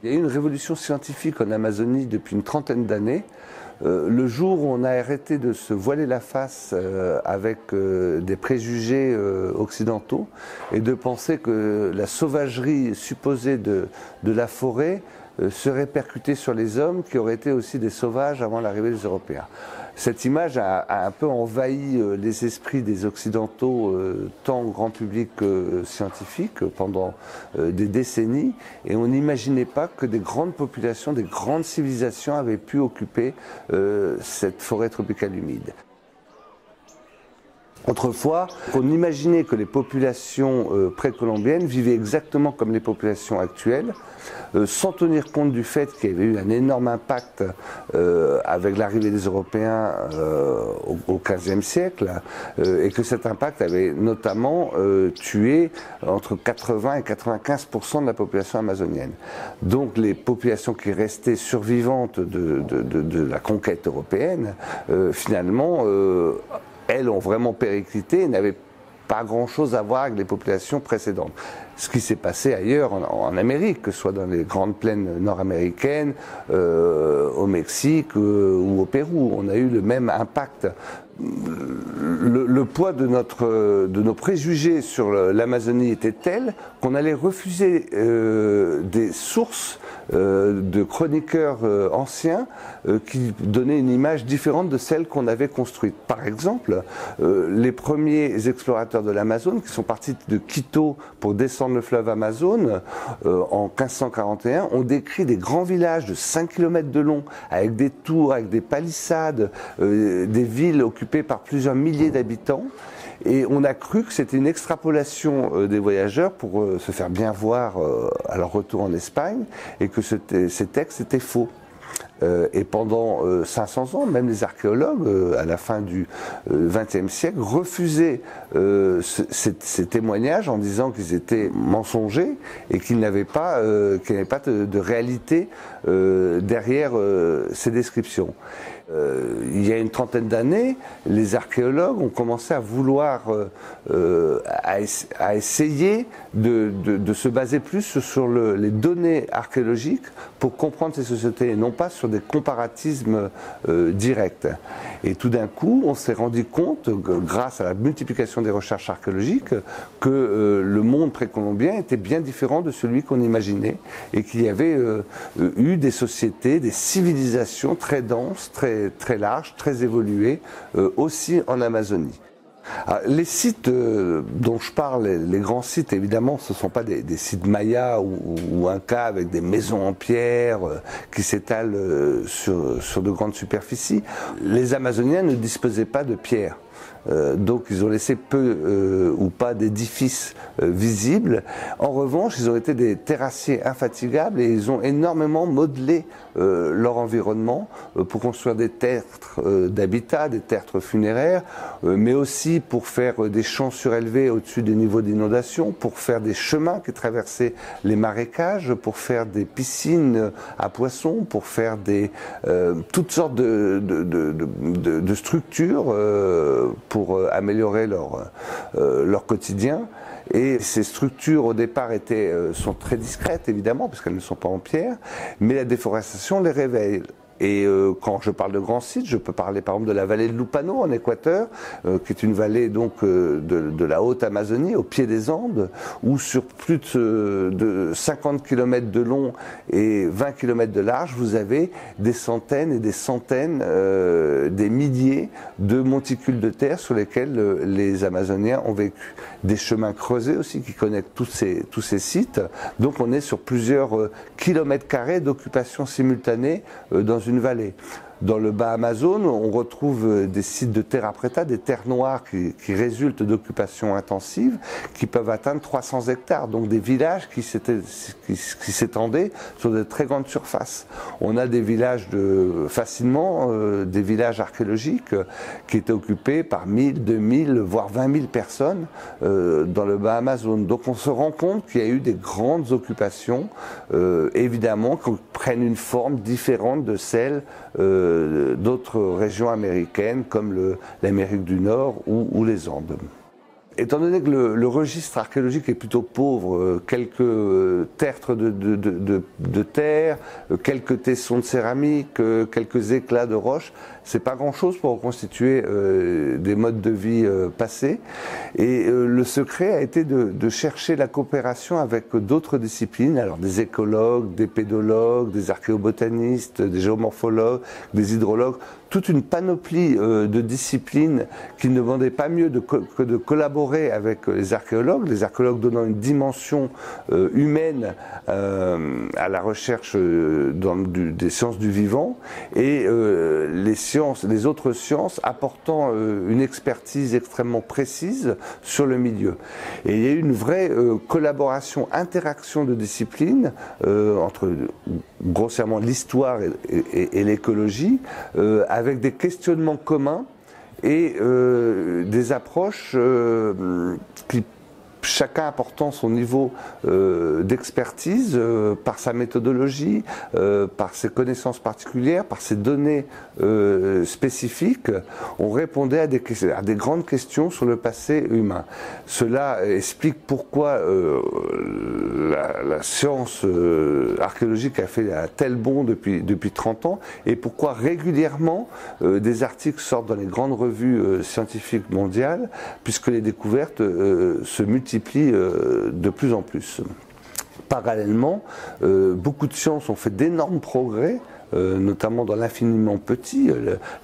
Il y a eu une révolution scientifique en Amazonie depuis une trentaine d'années. Le jour où on a arrêté de se voiler la face avec des préjugés occidentaux et de penser que la sauvagerie supposée de la forêt se répercutait sur les hommes qui auraient été aussi des sauvages avant l'arrivée des Européens. Cette image a un peu envahi les esprits des Occidentaux, tant grand public que scientifique, pendant des décennies, et on n'imaginait pas que des grandes populations, des grandes civilisations avaient pu occuper cette forêt tropicale humide. Autrefois, on imaginait que les populations précolombiennes vivaient exactement comme les populations actuelles, sans tenir compte du fait qu'il y avait eu un énorme impact avec l'arrivée des Européens au XVe siècle, et que cet impact avait notamment tué entre 80 et 95% de la population amazonienne. Donc les populations qui restaient survivantes de la conquête européenne, finalement, elles ont vraiment périclité et n'avaient pas grand-chose à voir avec les populations précédentes. Ce qui s'est passé ailleurs en Amérique, que ce soit dans les grandes plaines nord-américaines, au Mexique ou au Pérou, on a eu le même impact. Le poids de nos préjugés sur l'Amazonie était tel qu'on allait refuser des sources de chroniqueurs anciens qui donnaient une image différente de celle qu'on avait construite. Par exemple, les premiers explorateurs de l'Amazone qui sont partis de Quito pour descendre le fleuve Amazone en 1541 ont décrit des grands villages de 5 km de long avec des tours, avec des palissades, des villes occupées par plusieurs milliers d'habitants. Et on a cru que c'était une extrapolation des voyageurs pour se faire bien voir à leur retour en Espagne, et que ces textes étaient faux. Et pendant 500 ans, même les archéologues, à la fin du XXe siècle, refusaient ces témoignages en disant qu'ils étaient mensongers et qu'il n'y avait pas, de réalité derrière ces descriptions. Il y a une trentaine d'années, les archéologues ont commencé à vouloir, à essayer de se baser plus sur les données archéologiques pour comprendre ces sociétés, et non pas sur des comparatismes directs. Et tout d'un coup, on s'est rendu compte, grâce à la multiplication des recherches archéologiques, que le monde précolombien était bien différent de celui qu'on imaginait, et qu'il y avait eu des sociétés, des civilisations très denses, très larges, très évoluées, aussi en Amazonie. Alors, les sites dont je parle, les grands sites, évidemment, ce ne sont pas des sites mayas ou incas avec des maisons en pierre qui s'étalent sur de grandes superficies. Les Amazoniens ne disposaient pas de pierre. Donc ils ont laissé peu ou pas d'édifices visibles. En revanche, ils ont été des terrassiers infatigables et ils ont énormément modelé leur environnement pour construire des tertres d'habitat, des tertres funéraires, mais aussi pour faire des champs surélevés au-dessus des niveaux d'inondation, pour faire des chemins qui traversaient les marécages, pour faire des piscines à poissons, pour faire toutes sortes de structures pour améliorer leur quotidien. Et ces structures au départ sont très discrètes évidemment parce qu'elles ne sont pas en pierre, mais la déforestation les réveille. Et quand je parle de grands sites, je peux parler par exemple de la vallée de Lupano en Équateur, qui est une vallée donc de la haute Amazonie, au pied des Andes, où sur plus de 50 km de long et 20 km de large, vous avez des centaines et des centaines, des milliers de monticules de terre sur lesquels les Amazoniens ont vécu. Des chemins creusés aussi qui connectent tous ces sites. Donc on est sur plusieurs kilomètres carrés d'occupation simultanée dans une vallée. Dans le bas Amazone, on retrouve des sites de terra preta, des terres noires qui résultent d'occupations intensives, qui peuvent atteindre 300 hectares, donc des villages qui s'étendaient sur de très grandes surfaces. On a des villages facilement, des villages archéologiques qui étaient occupés par 1000, 2000, voire 20 000 personnes dans le bas Amazone. Donc on se rend compte qu'il y a eu des grandes occupations, évidemment, qui ont prennent une forme différente de celle d'autres régions américaines comme l'Amérique du Nord ou les Andes. Étant donné que le registre archéologique est plutôt pauvre, quelques tertres de terre, quelques tessons de céramique, quelques éclats de roche, c'est pas grand-chose pour reconstituer des modes de vie passés. Et le secret a été de chercher la coopération avec d'autres disciplines, alors des écologues, des pédologues, des archéobotanistes, des géomorphologues, des hydrologues, toute une panoplie de disciplines qui ne demandaient pas mieux que de collaborer avec les archéologues donnant une dimension humaine à la recherche des sciences du vivant, et les autres sciences apportant une expertise extrêmement précise sur le milieu. Et il y a eu une vraie collaboration, interaction de disciplines entre grossièrement l'histoire et l'écologie, avec des questionnements communs et des approches qui, chacun apportant son niveau d'expertise par sa méthodologie, par ses connaissances particulières, par ses données spécifiques, on répondait à des grandes questions sur le passé humain. Cela explique pourquoi la science archéologique a fait un tel bond depuis 30 ans, et pourquoi régulièrement des articles sortent dans les grandes revues scientifiques mondiales, puisque les découvertes se multiplient de plus en plus. Parallèlement, beaucoup de sciences ont fait d'énormes progrès, notamment dans l'infiniment petit.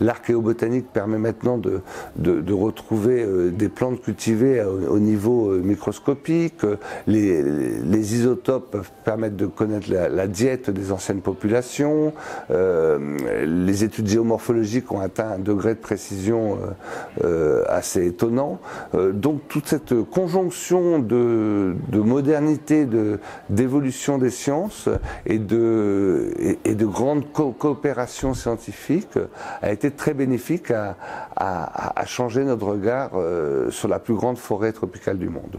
L'archéobotanique permet maintenant de retrouver des plantes cultivées au niveau microscopique. Les isotopes permettent de connaître la diète des anciennes populations. Les études géomorphologiques ont atteint un degré de précision assez étonnant. Donc toute cette conjonction de modernité, d'évolution des sciences et de grandes coopération scientifique a été très bénéfique à changer notre regard sur la plus grande forêt tropicale du monde.